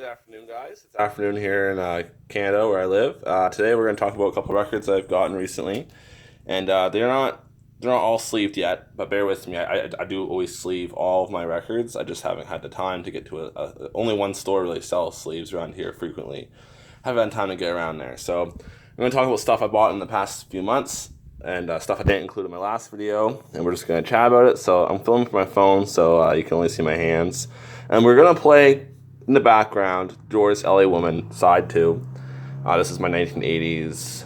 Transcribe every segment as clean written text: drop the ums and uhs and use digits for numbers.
Good afternoon, guys. It's afternoon here in Canada, where I live. Today, we're going to talk about a couple records I've gotten recently, and they're not all sleeved yet. But bear with me. I do always sleeve all of my records. I just haven't had the time to get to only one store really sells sleeves around here frequently. Haven't had time to get around there. So I'm going to talk about stuff I bought in the past few months and stuff I didn't include in my last video, and we're just going to chat about it. So I'm filming from my phone, so you can only see my hands, and we're going to play in the background, Doors LA Woman, side 2. This is my 1980s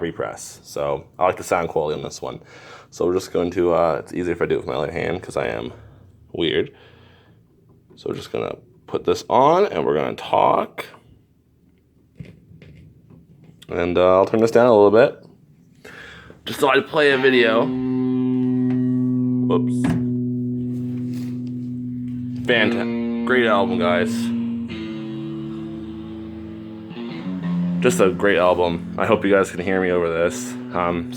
repress. So I like the sound quality on this one. So we're just going to, it's easier if I do it with my right hand because I am weird. So we're just going to put this on and we're going to talk. And I'll turn this down a little bit. Just thought I'd play a video. Whoops. Fantastic. Great album, guys. Just a great album. I hope you guys can hear me over this.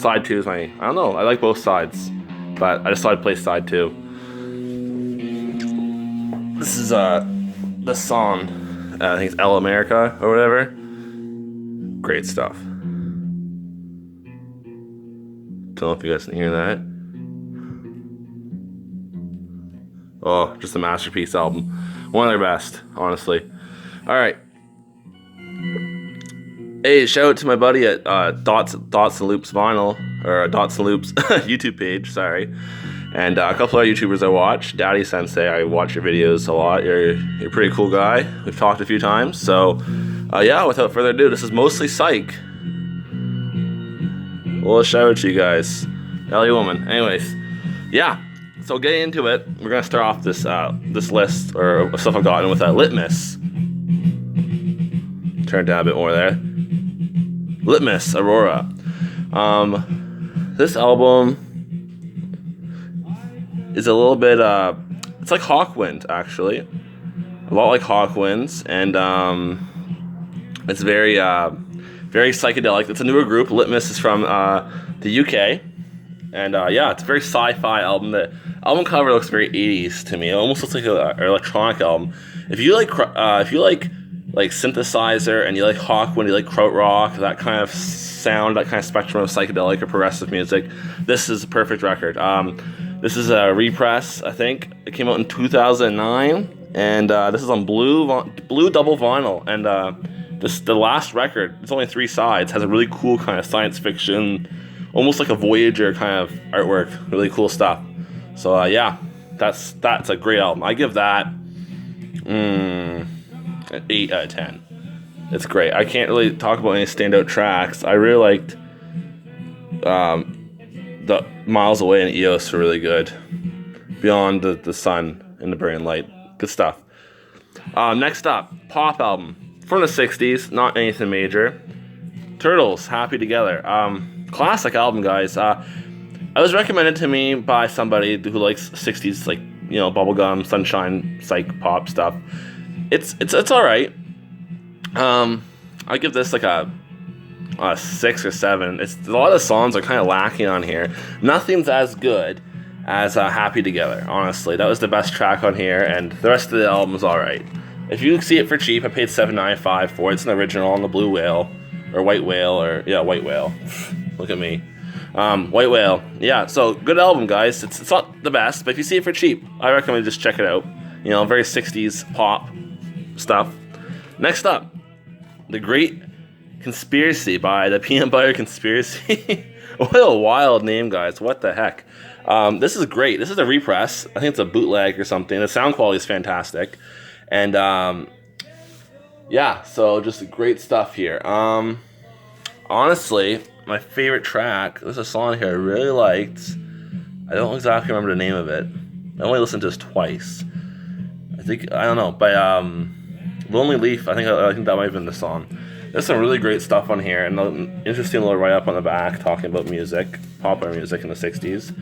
Side 2 is my, I don't know, I like both sides, but I just thought I'd play side 2. This is the song, I think it's El America or whatever. Great stuff. Don't know if you guys can hear that. Oh, just a masterpiece album. One of their best, honestly. Alright. Hey, shout out to my buddy at Dots and Loops Vinyl, or Dots and Loops YouTube page, sorry. And a couple other YouTubers I watch. Daddy Sensei, I watch your videos a lot. You're a pretty cool guy. We've talked a few times. So, yeah, without further ado, this is mostly Psych. Well, shout out to you guys. LA Woman. Anyways, yeah. So getting into it, we're gonna start off this this list or stuff I've gotten with Litmus. Turn it down a bit more there. Litmus Aurora. This album is a little bit it's like Hawkwind actually, a lot like Hawkwind's, and it's very psychedelic. It's a newer group. Litmus is from the UK. And yeah, it's a very sci-fi album. The album cover looks very 80s to me. It almost looks like an electronic album. If you like synthesizer and you like Hawkwind, you like krautrock, that kind of sound, that kind of spectrum of psychedelic or progressive music, this is a perfect record. This is a repress, I think. It came out in 2009, and this is on blue double vinyl. And the last record, it's only 3 sides, has a really cool kind of science fiction, almost like a Voyager kind of artwork. Really cool stuff. So yeah, that's a great album. I give that an 8 out of 10. It's great. I can't really talk about any standout tracks. I really liked the Miles Away and EOS were really good. Beyond the Sun and the Brilliant Light. Good stuff. Next up, pop album from the 60s. Not anything major. Turtles, Happy Together. Classic album, guys. It was recommended to me by somebody who likes 60s, like, you know, bubblegum, sunshine, psych pop stuff. It's all right. I give this like a 6 or 7. A lot of the songs are kind of lacking on here. Nothing's as good as Happy Together. Honestly, that was the best track on here, and the rest of the album's all right. If you see it for cheap, I paid $7.95 for it. It's an original on the Blue Whale or White Whale White Whale. Look at me. White Whale. Yeah, so good album, guys. It's not the best, but if you see it for cheap, I recommend just check it out. You know, very 60s pop stuff. Next up, The Great Conspiracy by the Peanut Butter Conspiracy. What a wild name, guys. What the heck? This is great. This is a repress. I think it's a bootleg or something. The sound quality is fantastic. And, yeah, so just great stuff here. Honestly, my favorite track, there's a song here I really liked. I don't exactly remember the name of it. I only listened to this twice. I don't know, by Lonely Leaf, I think that might have been the song. There's some really great stuff on here, and an interesting little write-up on the back talking about music, popular music in the 60s.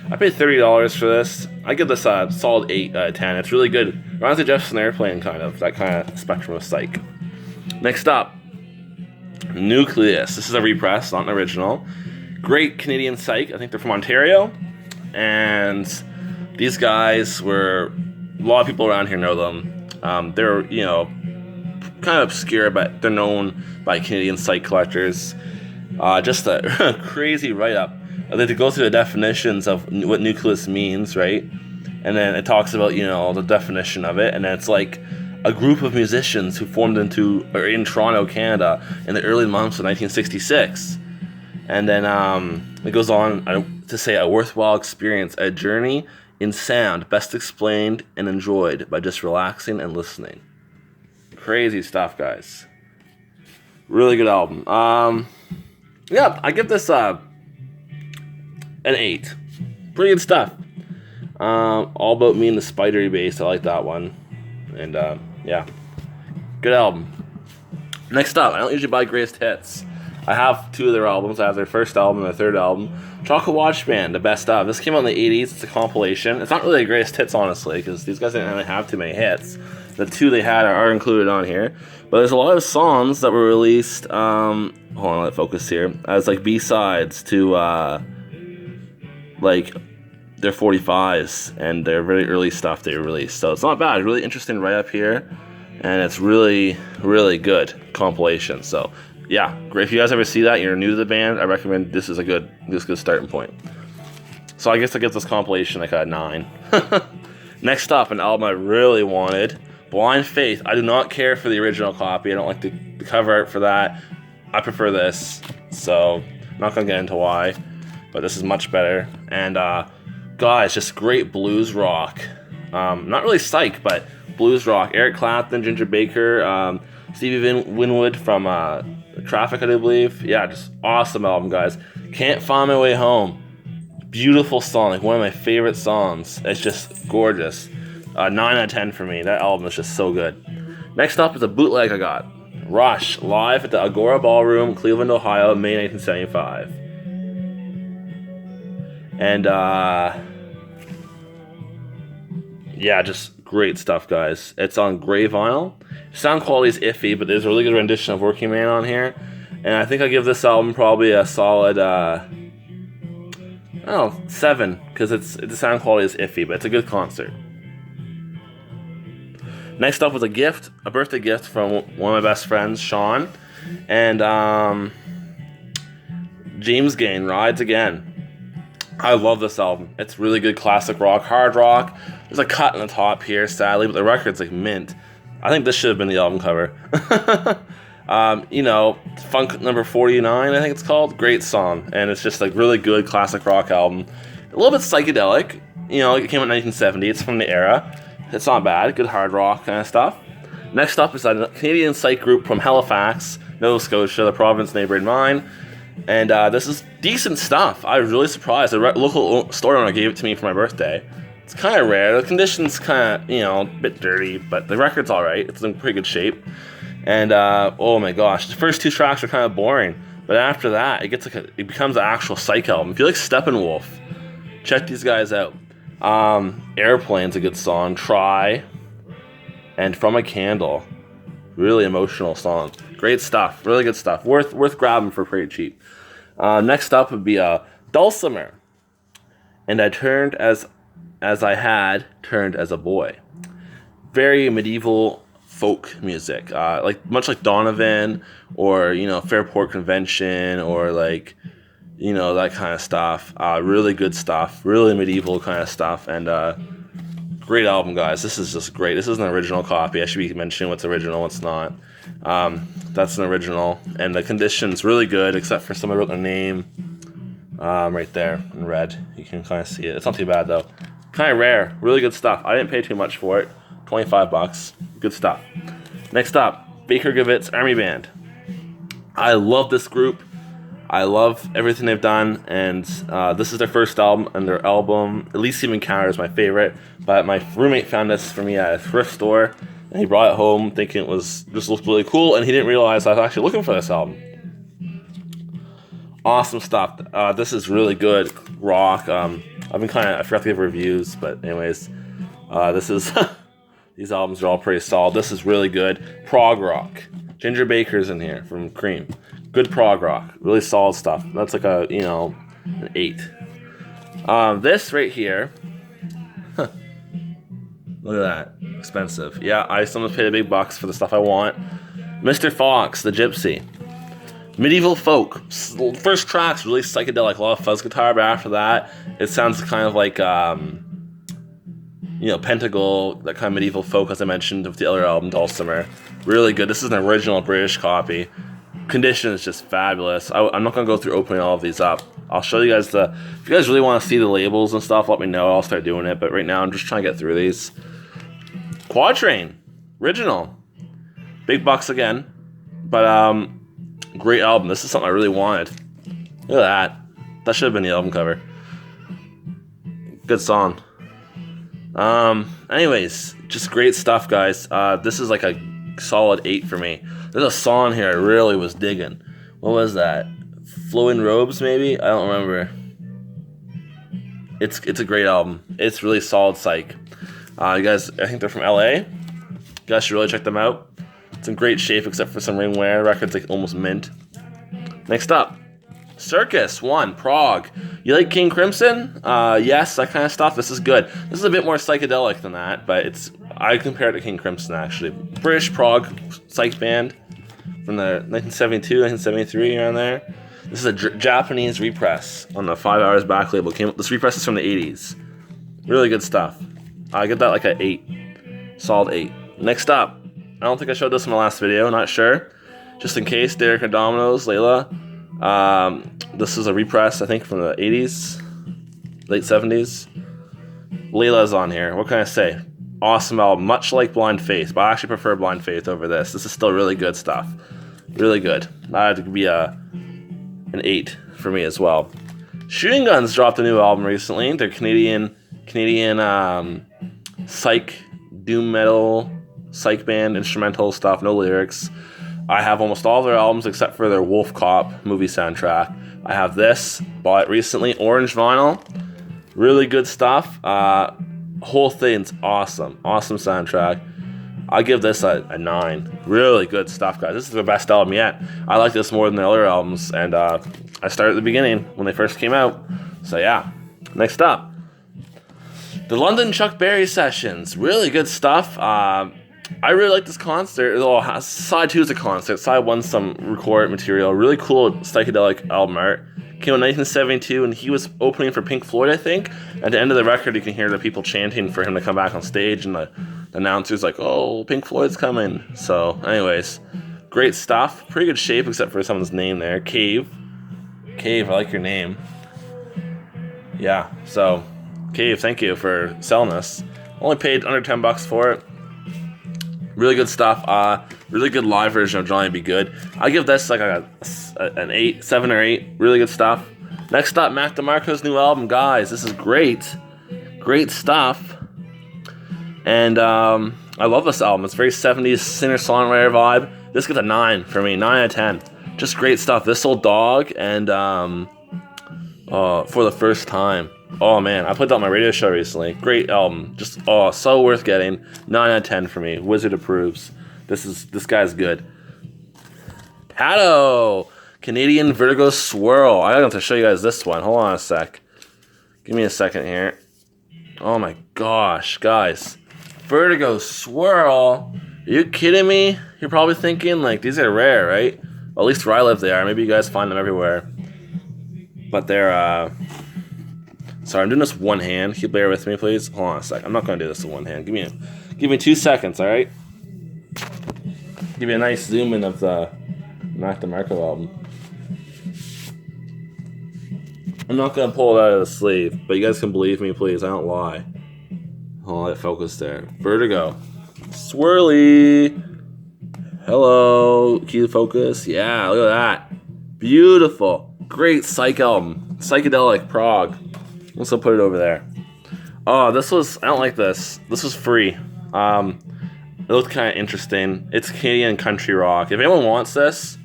I paid $30 for this. I give this a solid 8 out of 10. It's really good. Reminds me of Jeff Snare playing, kind of, that kind of spectrum of psych. Next up, Nucleus. This is a repress, not an original. Great Canadian psych. I think they're from Ontario. And these guys were, a lot of people around here know them. They're, kind of obscure, but they're known by Canadian psych collectors. Just a crazy write-up. They go through the definitions of what nucleus means, right? And then it talks about, the definition of it, and then it's like a group of musicians who formed in Toronto, Canada, in the early months of 1966. And then it goes on to say a worthwhile experience, a journey in sound, best explained and enjoyed by just relaxing and listening. Crazy stuff, guys. Really good album. Yeah, I give this an 8. Pretty good stuff. All About Me and the Spidery Bass. I like that one. And yeah, good album. Next up, I don't usually buy greatest hits. I have 2 of their albums. I have their first album and their third album. Chocolate Watch Band, the best of. This came out in the 80s. It's a compilation. It's not really the greatest hits, honestly, because these guys didn't really have too many hits. The 2 they had are included on here. But there's a lot of songs that were released, hold on, let it focus here, as like B-sides to like their 45s and their very early stuff they released. So it's not bad. Really interesting write-up here. And it's really, really good compilation. So yeah, great. If you guys ever see that, you're new to the band, I recommend this is a good starting point. So I guess I give this compilation like a 9. Next up, an album I really wanted, Blind Faith. I do not care for the original copy. I don't like the cover art for that. I prefer this, so I'm not gonna get into why, but this is much better. And guys, just great blues rock. Not really psych, but blues rock. Eric Clapton, Ginger Baker, Stevie Winwood from Traffic, I do believe. Yeah, just awesome album, guys. Can't Find My Way Home. Beautiful song, like one of my favorite songs. It's just gorgeous. 9 out of 10 for me. That album is just so good. Next up is a bootleg I got. Rush, live at the Agora Ballroom, Cleveland, Ohio, May 1975. And yeah, just great stuff, guys. It's on gray vinyl. Sound quality is iffy, but there's a really good rendition of Working Man on here. And I think I give this album probably a solid 7, because the sound quality is iffy, but it's a good concert. Next up was a birthday gift from one of my best friends, Sean, and James Gain, Rides Again. I love this album. It's really good classic rock, hard rock. There's a cut on the top here, sadly, but the record's like mint. I think this should have been the album cover. Funk number 49, I think it's called. Great song, and it's just like really good classic rock album. A little bit psychedelic. It came out in 1970. It's from the era. It's not bad. Good hard rock kind of stuff. Next up is a Canadian psych group from Halifax, Nova Scotia, the province neighboring mine. And this is decent stuff. I was really surprised. The local store owner gave it to me for my birthday. It's kind of rare. The condition's kind of, a bit dirty, but the record's all right. It's in pretty good shape. And oh my gosh, the first 2 tracks are kind of boring, but after that, it becomes an actual psych album. If you like Steppenwolf, check these guys out. Airplane's a good song. Try, and From a Candle, really emotional song. Great stuff, really good stuff. Worth grabbing for pretty cheap. Next up would be Dulcimer, and I turned as I had turned as a boy. Very medieval folk music, much like Donovan or Fairport Convention or that kind of stuff. Really good stuff, really medieval kind of stuff, and great album, guys. This is just great. This is an original copy. I should be mentioning what's original, what's not. That's an original, and the condition's really good, except for someone wrote their name right there in red. You can kind of see it. It's not too bad though. Kind of rare. Really good stuff. I didn't pay too much for it. $25. Good stuff. Next up, Baker Givitz Army Band. I love this group. I love everything they've done, and this is their first album, and their album, Elysium Encounter, is my favorite. But my roommate found this for me at a thrift store, and he brought it home thinking it just looked really cool, and he didn't realize I was actually looking for this album. Awesome stuff. This is really good rock. I forgot to give reviews, but anyways, this is these albums are all pretty solid. This is really good prog rock. Ginger Baker's in here from Cream. Good prog rock, really solid stuff. That's like an 8. This right here, look at that, expensive. Yeah, I sometimes pay the big bucks for the stuff I want. Mr. Fox, the Gypsy. Medieval Folk. First track's really psychedelic, a lot of fuzz guitar, but after that, it sounds kind of like, Pentacle, that kind of medieval folk, as I mentioned, with the other album, Dulcimer. Really good. This is an original British copy. Condition is just fabulous. I'm not going to go through opening all of these up. I'll show you guys if you guys really want to see the labels and stuff, let me know. I'll start doing it, but right now I'm just trying to get through these. Quatrain. Original. Big bucks again. But, great album. This is something I really wanted. Look at that. That should have been the album cover. Good song. Anyways, just great stuff, guys. This is like a solid 8 for me. There's a song here I really was digging. What was that? Flowing Robes, maybe? I don't remember. It's a great album. It's really solid psych. You guys, I think they're from LA. You guys should really check them out. It's in great shape except for some ring wear. Record's like almost mint. Next up, Circus 1, Prague. You like King Crimson? Yes, that kind of stuff. This is good. This is a bit more psychedelic than that, but I compare it to King Crimson, actually. British Prague psych band from the 1972, 1973, around there. This is a Japanese repress on the 5 Hours back label. This repress is from the 80s. Really good stuff. I get that like an 8. Solid 8. Next up, I don't think I showed this in my last video, not sure. Just in case, Derek and Domino's, Layla. This is a repress, I think, from the 80s, late 70s. Layla's on here. What can I say? Awesome album, much like Blind Faith, but I actually prefer Blind Faith over this. This is still really good stuff. Really good. That had to be an 8 for me as well. Shooting Guns dropped a new album recently. They're Canadian psych, doom metal, psych band, instrumental stuff, no lyrics. I have almost all their albums except for their Wolf Cop movie soundtrack. I have this, bought it recently, orange vinyl. Really good stuff. Whole thing's awesome. Awesome soundtrack. I'll give this a 9. Really good stuff, guys. This is the best album yet. I like this more than the other albums, and I started at the beginning when they first came out. So yeah. Next up, the London Chuck Berry Sessions. Really good stuff. I really like this concert. Side 2 is a concert. Side 1's some recorded material. Really cool psychedelic album art. Came in 1972, and he was opening for Pink Floyd, I think. At the end of the record, you can hear the people chanting for him to come back on stage, and the announcer's like, "Oh, Pink Floyd's coming." So, anyways, great stuff. Pretty good shape, except for someone's name there. Cave, I like your name. Yeah, so, Cave, thank you for selling this. Only paid under $10 for it. Really good stuff. Really good live version of Johnny Be Good. I give this like an 8, 7 or 8. Really good stuff. Next up, Mac DeMarco's new album, guys. This is great. Great stuff. And I love this album. It's very 70s singer-songwriter vibe. This gets a 9 for me. 9 out of 10. Just great stuff. This Old Dog and For the First Time. Oh man, I put that on my radio show recently. Great album. Just so worth getting. 9 out of 10 for me. Wizard approves. This guy's good. Pato! Canadian Vertigo Swirl. I have to show you guys this one. Hold on a sec. Give me a second here. Oh my gosh, guys. Vertigo Swirl. Are you kidding me? You're probably thinking, like, these are rare, right? Well, at least where I live they are. Maybe you guys find them everywhere. But they're, sorry, I'm doing this one hand. Can you bear with me, please? Hold on a sec. I'm not going to do this in one hand. Give me 2 seconds, all right? Give you a nice zoom in of the Mac DeMarco album. I'm not going to pull it out of the sleeve, but you guys can believe me, please. I don't lie. Hold on, let it focus there. Vertigo. Swirly. Hello. Key focus. Yeah, look at that. Beautiful. Great psych album. Psychedelic Prague. Let's put it over there. Oh, I don't like this. This was free. It looked kind of interesting. It's Canadian country rock. If anyone wants this,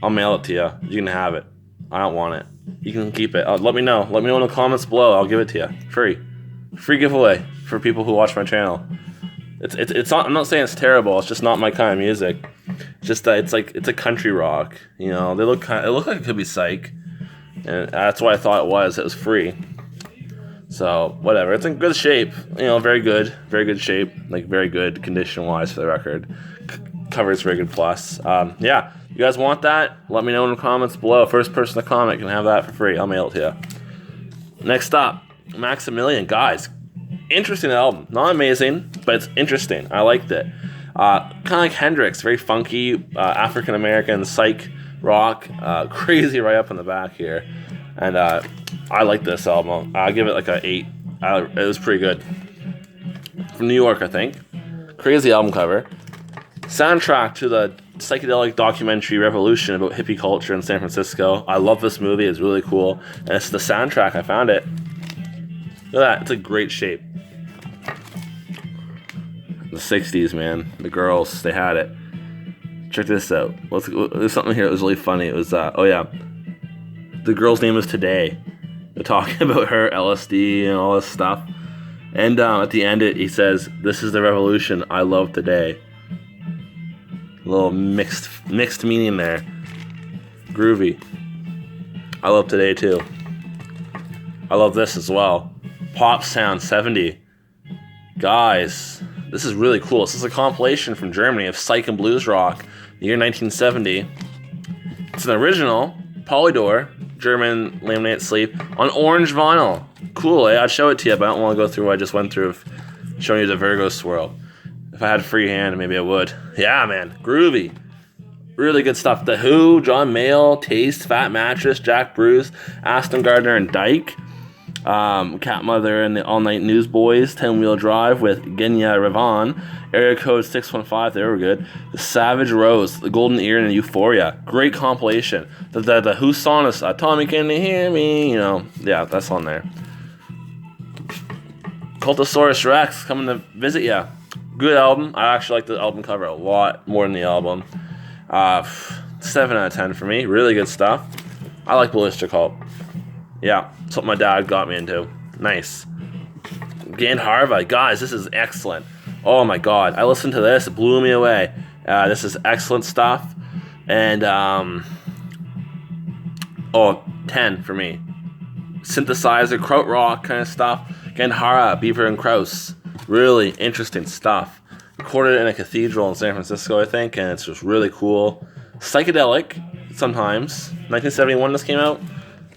I'll mail it to you. You can have it. I don't want it. You can keep it. Let me know. Let me know in the comments below. I'll give it to you. Free giveaway for people who watch my channel. It's not. I'm not saying it's terrible. It's just not my kind of music. Just that it's a country rock. You know, it looked like it could be psych, and that's what I thought it was. It was free. So whatever, it's in good shape. Very good shape, like very good condition wise for the record. Cover's very good plus. Yeah, you guys want that? Let me know in the comments below. First person to comment can have that for free. I'll mail it to you. Next up, Maximilian. Guys, interesting album. Not amazing, but it's interesting. I liked it. Kind of like Hendrix, very funky, African American psych rock, crazy right up in the back here. And I like this album. I give it like a 8. It was pretty good. From New York, I think. Crazy album cover. Soundtrack to the psychedelic documentary Revolution about hippie culture in San Francisco. I love this movie. It's really cool. And it's the soundtrack. I found it. Look at that. It's a great shape. The 60s, man. The girls, they had it. Check this out. There's something here that was really funny. It was, the girl's name is Today. They're talking about her LSD and all this stuff. And at the end, he says, "This is the revolution. I love today." A little mixed meaning there. Groovy. I love today too. I love this as well. Pop Sound 70. Guys, this is really cool. This is a compilation from Germany of psych and blues rock, the year 1970. It's an original Polydor German laminate sleeve on orange vinyl. Cool, eh? I'd show it to you, but I don't want to go through what I just went through of showing you the Virgo swirl. If I had a free hand, maybe I would. Yeah, man. Groovy. Really good stuff. The Who, John Mayall, Taste, Fat Mattress, Jack Bruce, Aston Gardner and Dyke. Cat Mother and the All Night Newsboys, 10 Wheel Drive with Genya Ravan, Area Code 615, they were good. The Savage Rose, The Golden Ear, and Euphoria. Great compilation. The Who song is Tommy, Can You Hear Me? Yeah, that's on there. Cultosaurus Rex coming to visit ya. Good album. I actually like the album cover a lot more than the album. 7 out of 10 for me. Really good stuff. I like Ballistic Cult. Yeah, something my dad got me into. Nice. Gandharva. Guys, this is excellent. Oh my god. I listened to this. It blew me away. This is excellent stuff. And, 10 for me. Synthesizer, krautrock kind of stuff. Gandhara, Beaver and Krause. Really interesting stuff. Recorded in a cathedral in San Francisco, I think, and it's just really cool. Psychedelic, sometimes. 1971 this came out.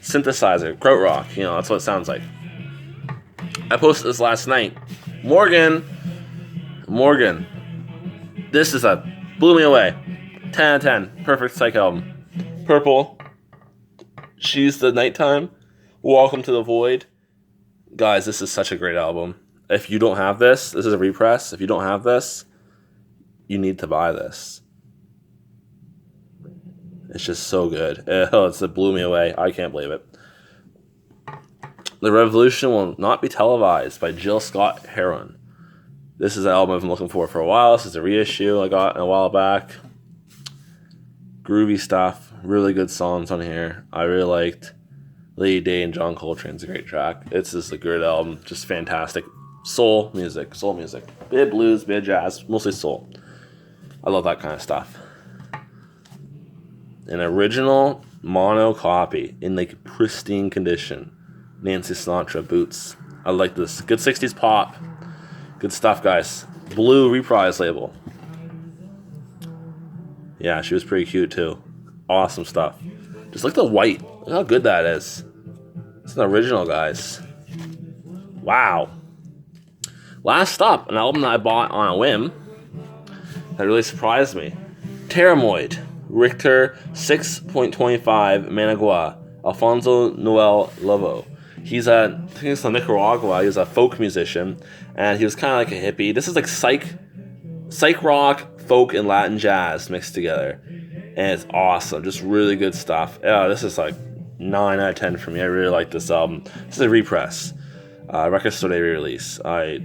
Synthesizer, krautrock, that's what it sounds like. I posted this last night. Morgan. This is blew me away. 10 out of 10. Perfect psych album. Purple. She's the Nighttime. Welcome to the Void. Guys, this is such a great album. If you don't have this is a repress. If you don't have this, you need to buy this. It's just so good. It blew me away. I can't believe it. The Revolution Will Not Be Televised by Jill Scott Heron. This is an album I've been looking for a while. This is a reissue I got a while back. Groovy stuff. Really good songs on here. I really liked Lady Day and John Coltrane's a great track. It's just a great album. Just fantastic. Soul music. Bit of blues, bit of jazz. Mostly soul. I love that kind of stuff. An original mono copy in like pristine condition. Nancy Sinatra boots. I like this. Good 60s pop. Good stuff, guys. Blue Reprise label. Yeah, she was pretty cute too. Awesome stuff. Just look at the white. Look how good that is. It's an original, guys. Wow. Last up, an album that I bought on a whim that really surprised me. Teramoid. Richter 6.25 Managua. Alfonso Noel Lobo. I think he's from Nicaragua. He's a folk musician, and he was kind of like a hippie. This is like psych rock, folk, and Latin jazz mixed together, and it's awesome. Just really good stuff. Yeah, this is like 9 out of 10 for me. I really like this album. This is a repress. Record Store Day re-release. I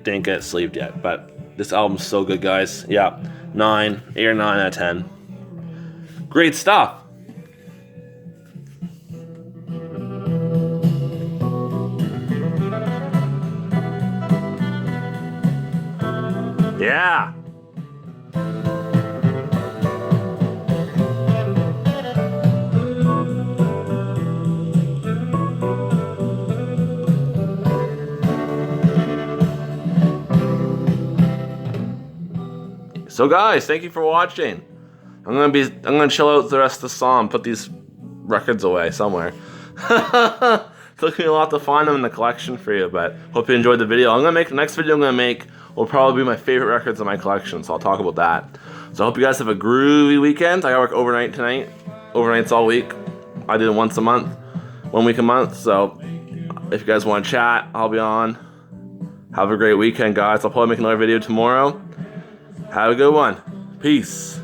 didn't get it sleeved yet, but this album's so good, guys. Yeah, 8 or 9 out of 10. Great stuff. Yeah. So guys, thank you for watching. I'm gonna chill out the rest of the song, put these records away somewhere. Took me a lot to find them in the collection for you, but hope you enjoyed the video. The next video I'm gonna make will probably be my favorite records in my collection, so I'll talk about that. So I hope you guys have a groovy weekend. I gotta work overnight tonight. Overnights all week. I do it once a month, 1 week a month. So if you guys want to chat, I'll be on. Have a great weekend, guys. I'll probably make another video tomorrow. Have a good one. Peace.